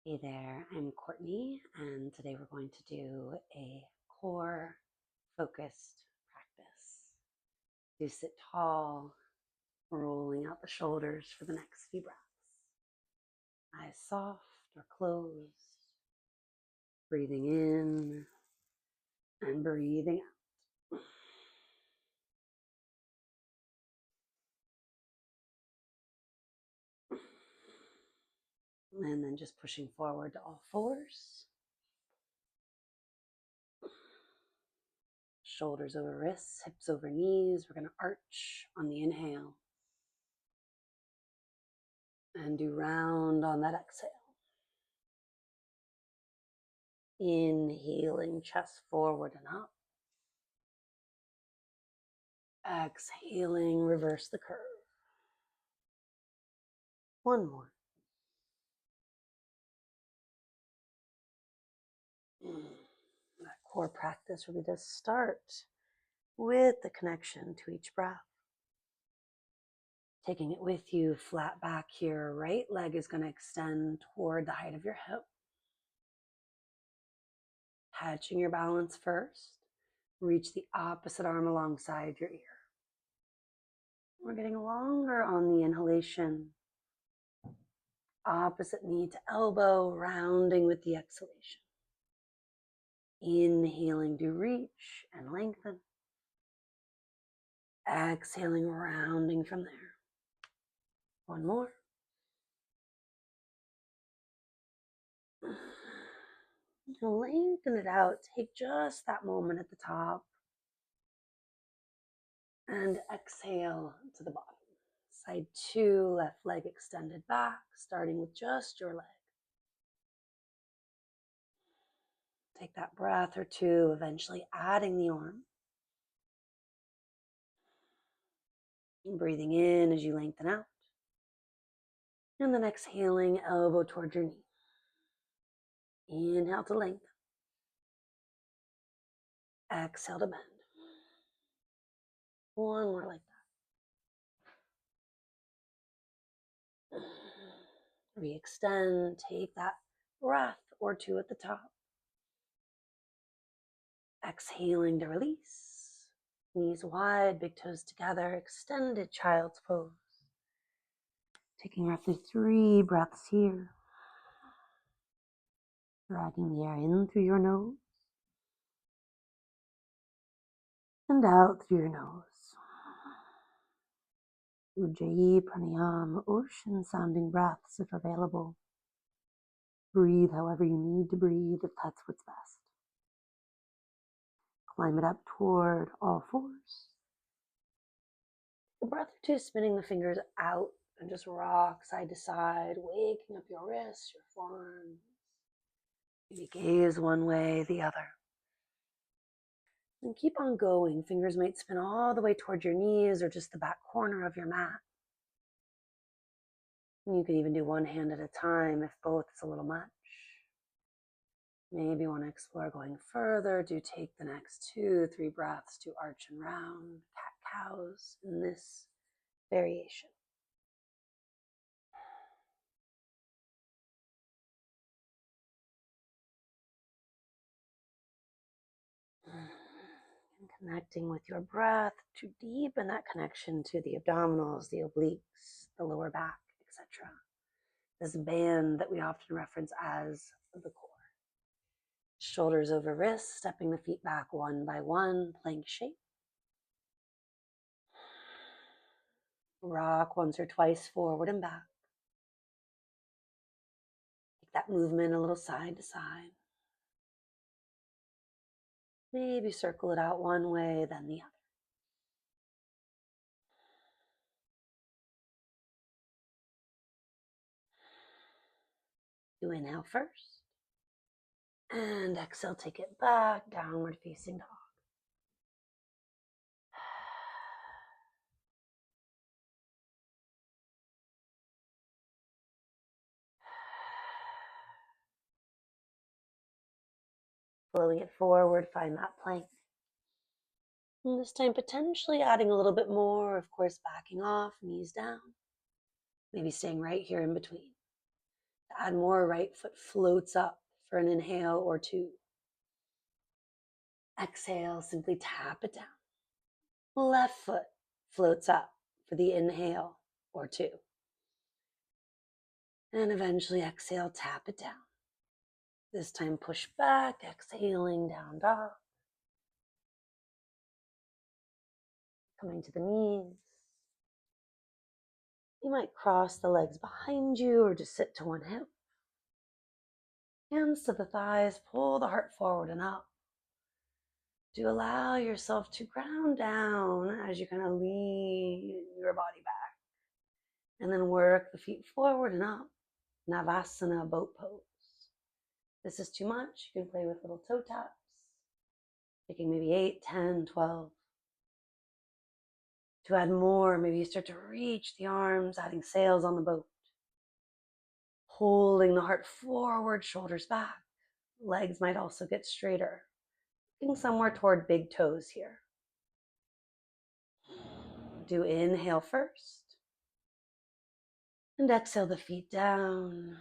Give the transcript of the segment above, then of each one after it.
Hey there, I'm Courtney, and today we're going to do a core focused practice. Do sit tall, rolling out the shoulders for the next few breaths. Eyes soft or closed, breathing in and breathing out. And then just pushing forward to all fours. Shoulders over wrists, hips over knees. We're going to arch on the inhale and do round on that exhale. Inhaling, chest forward and up. Exhaling, reverse the curve. One more. That core practice really does start with the connection to each breath. Taking it with you, flat back here. Right leg is going to extend toward the height of your hip. Catching your balance first. Reach the opposite arm alongside your ear. We're getting longer on the inhalation. Opposite knee to elbow, rounding with the exhalation. Inhaling to reach and lengthen. Exhaling, rounding from there. One more. Lengthen it out. Take just that moment at the top. And exhale to the bottom. Side two, left leg extended back, starting with just your leg. Take that breath or two, eventually adding the arm. And breathing in as you lengthen out. And then exhaling, elbow towards your knee. Inhale to lengthen. Exhale to bend. One more like that. Re-extend, take that breath or two at the top. Exhaling to release. Knees wide, big toes together, extended child's pose. Taking roughly 3 breaths here. Dragging the air in through your nose and out through your nose. Ujjayi, pranayama, ocean sounding breaths if available. Breathe however you need to breathe if that's what's best. Climb it up toward all fours. A breath or two, spinning the fingers out and just rock side to side, waking up your wrists, your forearms. Maybe gaze one way, the other. And keep on going. Fingers might spin all the way toward your knees or just the back corner of your mat. And you can even do one hand at a time if both is a little much. Maybe you want to explore going further. Do take the next 2-3 breaths to arch and round, cat-cows in this variation. And connecting with your breath to deepen that connection to the abdominals, the obliques, the lower back, etc. This band that we often reference as the core. Shoulders over wrists, stepping the feet back one by one, plank shape. Rock once or twice forward and back. Take that movement a little side to side. Maybe circle it out one way, then the other. You inhale first. And exhale, take it back, downward facing dog. Flowing it forward, find that plank. And this time potentially adding a little bit more, of course, backing off, knees down. Maybe staying right here in between. To add more, right foot floats up for an inhale or two. Exhale, simply tap it down. Left foot floats up for the inhale or two. And eventually exhale, tap it down. This time push back, exhaling down dog. Coming to the knees. You might cross the legs behind you or just sit to one hip. Hands to the thighs, pull the heart forward and up. Do allow yourself to ground down as you kind of lean your body back. And then work the feet forward and up. Navasana, boat pose. If this is too much, you can play with little toe taps. Taking maybe 8, 10, 12. To add more, maybe you start to reach the arms, adding sails on the boat. Holding the heart forward, shoulders back. Legs might also get straighter. Looking somewhere toward big toes here. Do inhale first. And exhale the feet down.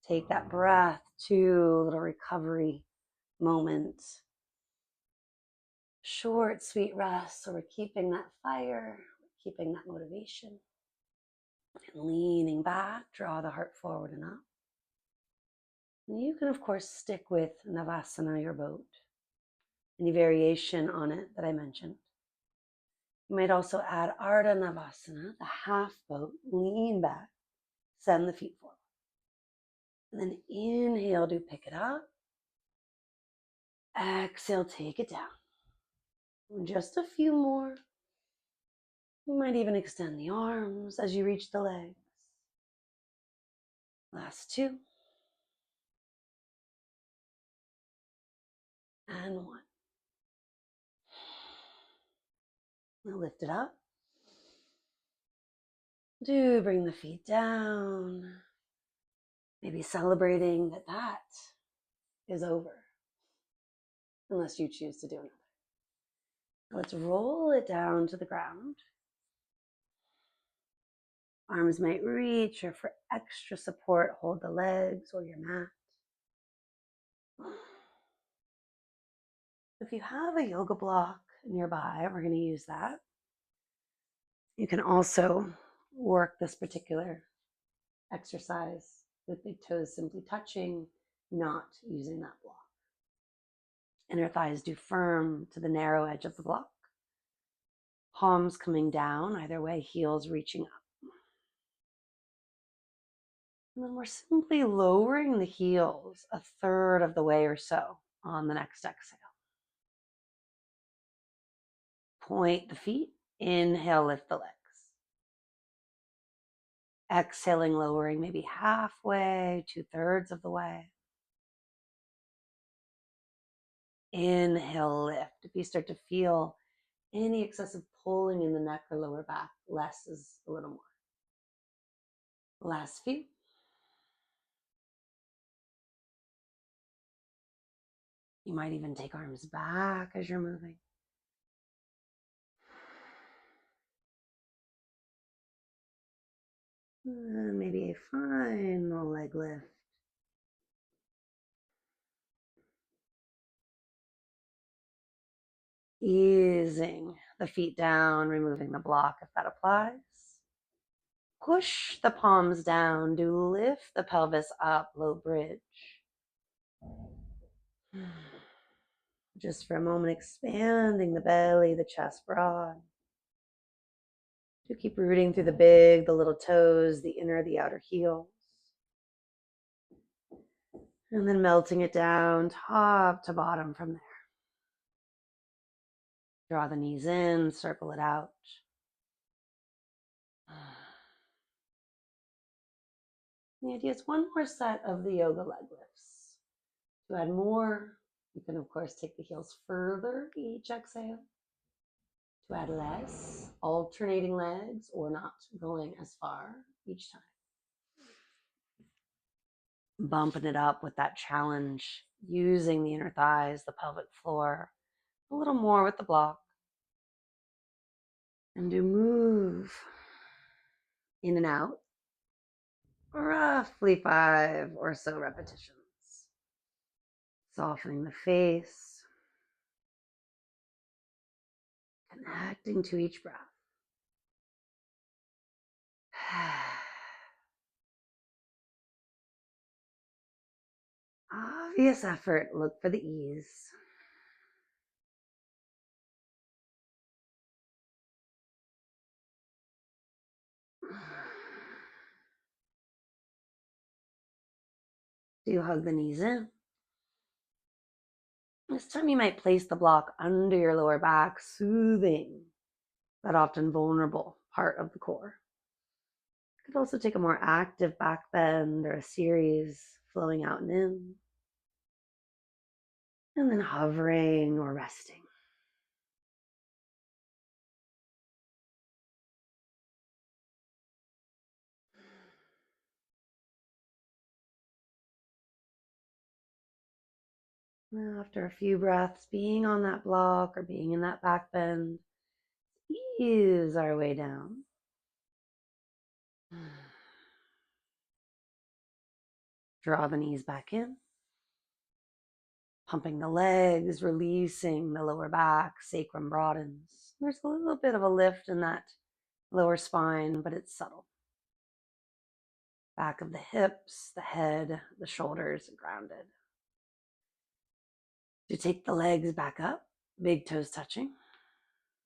Take that breath, 2 little recovery moments. Short, sweet rest. So we're keeping that fire, we're keeping that motivation. And leaning back, draw the heart forward and up. And you can, of course, stick with Navasana, your boat. Any variation on it that I mentioned. You might also add Ardha Navasana, the half boat. Lean back, send the feet forward. And then inhale to pick it up. Exhale, take it down. And just a few more. You might even extend the arms as you reach the legs. Last 2. And 1. Now lift it up. Do bring the feet down. Maybe celebrating that is over. Unless you choose to do another. Let's roll it down to the ground. Arms might reach, or for extra support, hold the legs or your mat. If you have a yoga block nearby, we're going to use that. You can also work this particular exercise with big toes simply touching, not using that block. Inner thighs do firm to the narrow edge of the block. Palms coming down, either way, heels reaching up. And then we're simply lowering the heels 1/3 of the way or so on the next exhale. Point the feet, inhale, lift the legs. Exhaling, lowering maybe halfway, 2/3 of the way. Inhale, lift. If you start to feel any excessive pulling in the neck or lower back, less is a little more. Last few. You might even take arms back as you're moving. Maybe a final leg lift. Easing the feet down, removing the block if that applies. Push the palms down to lift the pelvis up, low bridge. Just for a moment, expanding the belly, the chest broad. Do keep rooting through the big, the little toes, the inner, the outer heels. And then melting it down, top to bottom from there. Draw the knees in, circle it out. The idea is one more set of the yoga leg lifts. To add more, you can, of course, take the heels further each exhale. To add less, alternating legs or not going as far each time. Bumping it up with that challenge, using the inner thighs, the pelvic floor, a little more with the block. And do move in and out. roughly 5 or so repetitions. Softening the face, connecting to each breath. Obvious effort, look for the ease. Do you hug the knees in? This time you might place the block under your lower back, soothing that often vulnerable part of the core. You could also take a more active back bend or a series flowing out and in, and then hovering or resting. After a few breaths, being on that block or being in that back bend, ease our way down. Draw the knees back in, pumping the legs, releasing the lower back, sacrum broadens. There's a little bit of a lift in that lower spine, but it's subtle. Back of the hips, the head, the shoulders grounded. You take the legs back up, big toes touching.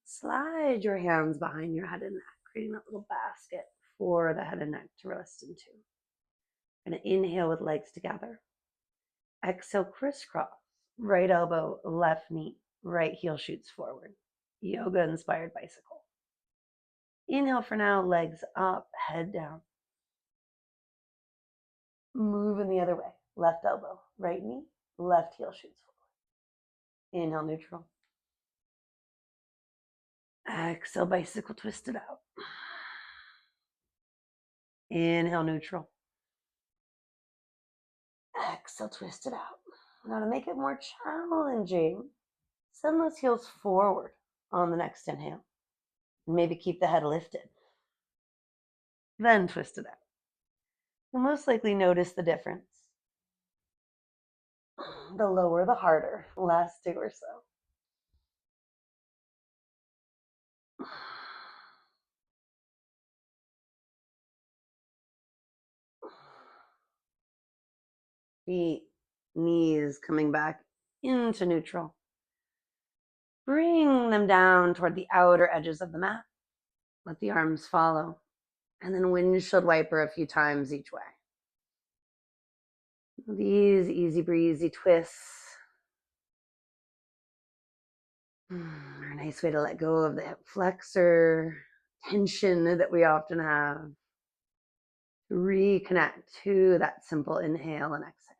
Slide your hands behind your head and neck, creating that little basket for the head and neck to rest into. And inhale with legs together. Exhale, crisscross. Right elbow, left knee, right heel shoots forward. Yoga inspired bicycle. Inhale for now, legs up, head down. Moving the other way. Left elbow, right knee, left heel shoots forward. Inhale, neutral. Exhale, bicycle twist it out. Inhale, neutral. Exhale, twist it out. Now to make it more challenging, send those heels forward on the next inhale. And maybe keep the head lifted. Then twist it out. You'll most likely notice the difference. The lower, the harder. Last 2 or so. Feet, knees coming back into neutral. Bring them down toward the outer edges of the mat. Let the arms follow. And then windshield wiper a few times each way. These easy breezy twists are a nice way to let go of the hip flexor tension that we often have. Reconnect to that simple inhale and exhale.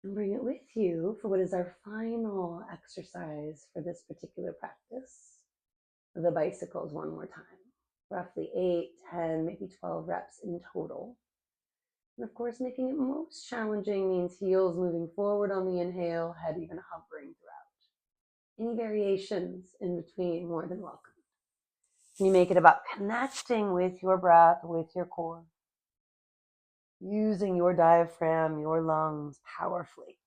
And bring it with you for what is our final exercise for this particular practice. The bicycles one more time. Roughly 8, 10, maybe 12 reps in total. And of course, making it most challenging means heels moving forward on the inhale, head even hovering throughout. Any variations in between, more than welcome. You make it about connecting with your breath, with your core, using your diaphragm, your lungs powerfully.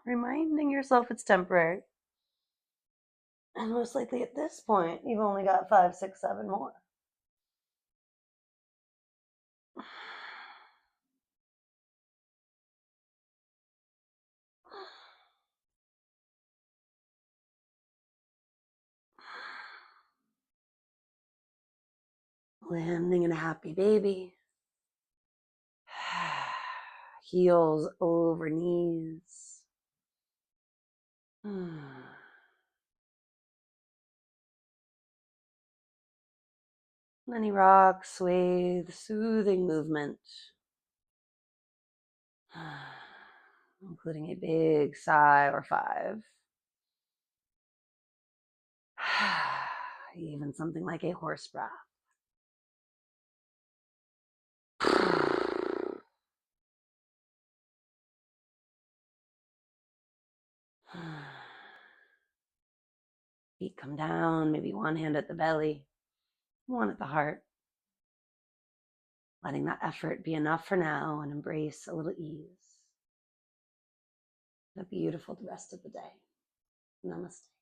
Reminding yourself it's temporary. And most likely at this point, you've only got 5, 6, 7 more. Landing in a happy baby. Heels over knees. Any rock, swathe, soothing movement. Including a big sigh or 5. Even something like a horse breath. Feet come down, maybe one hand at the belly, one at the heart. letting that effort be enough for now and embrace a little ease. Have a beautiful rest of the day. Namaste.